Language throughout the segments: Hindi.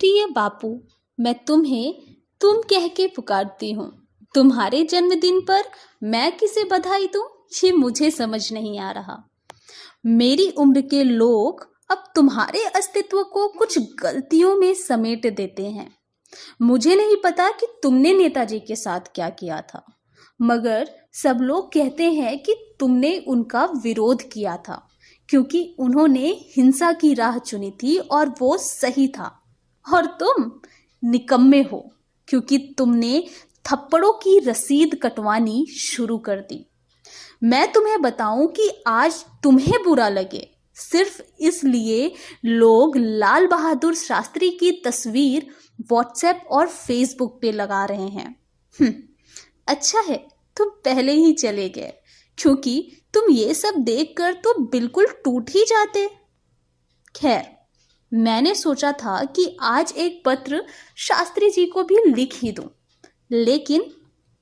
प्रिय बापू, मैं तुम्हें तुम कह के पुकारती हूँ। तुम्हारे जन्मदिन पर मैं किसे बधाई दूँ, ये मुझे समझ नहीं आ रहा। मेरी उम्र के लोग अब तुम्हारे अस्तित्व को कुछ गलतियों में समेट देते हैं। मुझे नहीं पता कि तुमने नेताजी के साथ क्या किया था, मगर सब लोग कहते हैं कि तुमने उनका विरोध किया था क्योंकि उन्होंने हिंसा की राह चुनी थी और वो सही था। और तुम निकम्मे हो क्योंकि तुमने थप्पड़ों की रसीद कटवानी शुरू कर दी। मैं तुम्हें बताऊं कि आज तुम्हें बुरा लगे सिर्फ इसलिए लोग लाल बहादुर शास्त्री की तस्वीर व्हाट्सएप और फेसबुक पे लगा रहे हैं। अच्छा है तुम पहले ही चले गए, क्योंकि तुम ये सब देखकर तो बिल्कुल टूट ही जाते। खैर, मैंने सोचा था कि आज एक पत्र शास्त्री जी को भी लिख ही दूं, लेकिन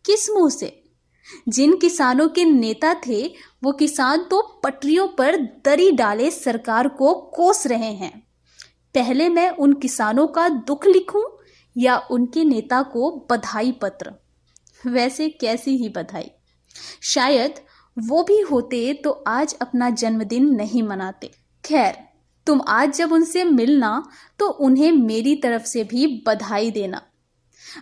किस मुंह से? जिन किसानों के नेता थे वो किसान तो पटरियों पर दरी डाले सरकार को कोस रहे हैं। पहले मैं उन किसानों का दुख लिखूं या उनके नेता को बधाई पत्र? वैसे कैसी ही बधाई, शायद वो भी होते तो आज अपना जन्मदिन नहीं मनाते। खैर, तुम आज जब उनसे मिलना तो उन्हें मेरी तरफ से भी बधाई देना।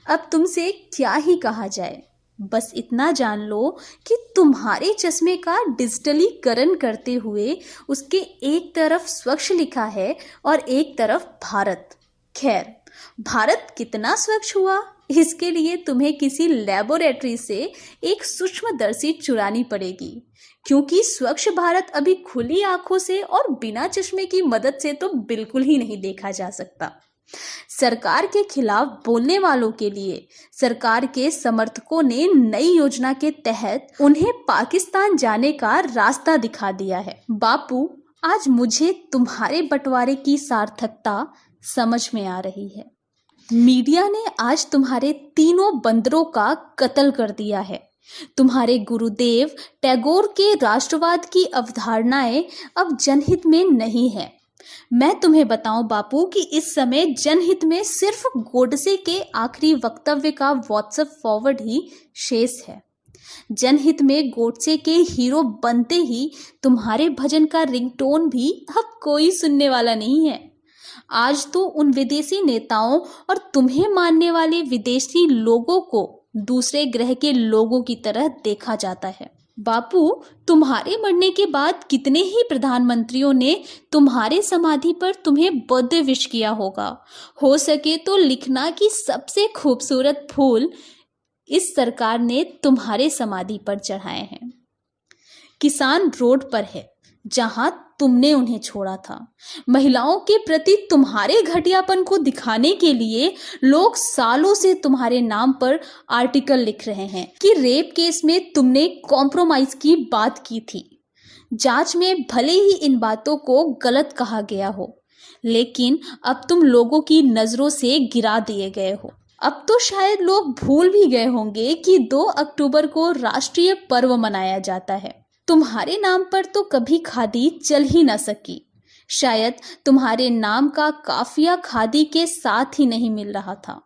अब तुमसे क्या ही कहा जाए, बस इतना जान लो कि तुम्हारे चश्मे का डिजिटलीकरण करते हुए उसके एक तरफ स्वच्छ लिखा है और एक तरफ भारत। खैर, भारत कितना स्वच्छ हुआ इसके लिए तुम्हें किसी लैबोरेटरी से एक सूक्ष्मदर्शी चुरानी पड़ेगी, क्योंकि स्वच्छ भारत अभी खुली आंखों से और बिना चश्मे की मदद से तो बिल्कुल ही नहीं देखा जा सकता। सरकार के खिलाफ बोलने वालों के लिए सरकार के समर्थकों ने नई योजना के तहत उन्हें पाकिस्तान जाने का रास्ता दिखा दिया है। बापू, आज मुझे तुम्हारे बंटवारे की सार्थकता समझ में आ रही है। मीडिया ने आज तुम्हारे तीनों बंदरों का कत्ल कर दिया है। तुम्हारे गुरुदेव टैगोर के राष्ट्रवाद की अवधारणाएं अब जनहित में नहीं है। मैं तुम्हें बताऊं बापू कि इस समय जनहित में सिर्फ गोडसे के आखिरी वक्तव्य का व्हाट्सएप फॉरवर्ड ही शेष है। जनहित में गोडसे के हीरो बनते ही तुम्हारे भजन का रिंगटोन भी अब कोई सुनने वाला नहीं है। आज तो उन विदेशी नेताओं और तुम्हें मानने वाले विदेशी लोगों को दूसरे ग्रह के लोगों की तरह देखा जाता है। बापू, तुम्हारे मरने के बाद कितने ही प्रधानमंत्रियों ने तुम्हारे समाधि पर तुम्हें बर्थडे विश किया होगा। हो सके तो लिखना कि सबसे खूबसूरत फूल इस सरकार ने तुम्हारे समाधि पर चढ़ाए हैं। किसान रोड पर है जहां तुमने उन्हें छोड़ा था। महिलाओं के प्रति तुम्हारे घटियापन को दिखाने के लिए लोग सालों से तुम्हारे नाम पर आर्टिकल लिख रहे हैं कि रेप केस में तुमने कॉम्प्रोमाइज की बात की थी। जांच में भले ही इन बातों को गलत कहा गया हो, लेकिन अब तुम लोगों की नजरों से गिरा दिए गए हो। अब तो शायद लोग भूल भी गए होंगे कि 2 अक्टूबर को राष्ट्रीय पर्व मनाया जाता है। तुम्हारे नाम पर तो कभी खादी चल ही न सकी। शायद तुम्हारे नाम का काफिया खादी के साथ ही नहीं मिल रहा था।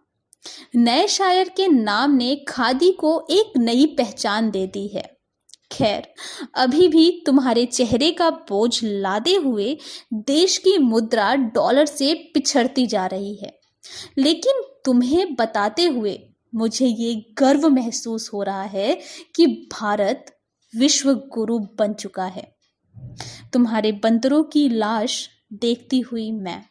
नए शायर के नाम ने खादी को एक नई पहचान दे दी है। खैर, अभी भी तुम्हारे चेहरे का बोझ लादे हुए देश की मुद्रा डॉलर से पिछड़ती जा रही है, लेकिन तुम्हें बताते हुए मुझे ये गर्व महसूस हो रहा है कि भारत विश्व गुरु बन चुका है। तुम्हारे बंदरों की लाश देखती हुई मैं।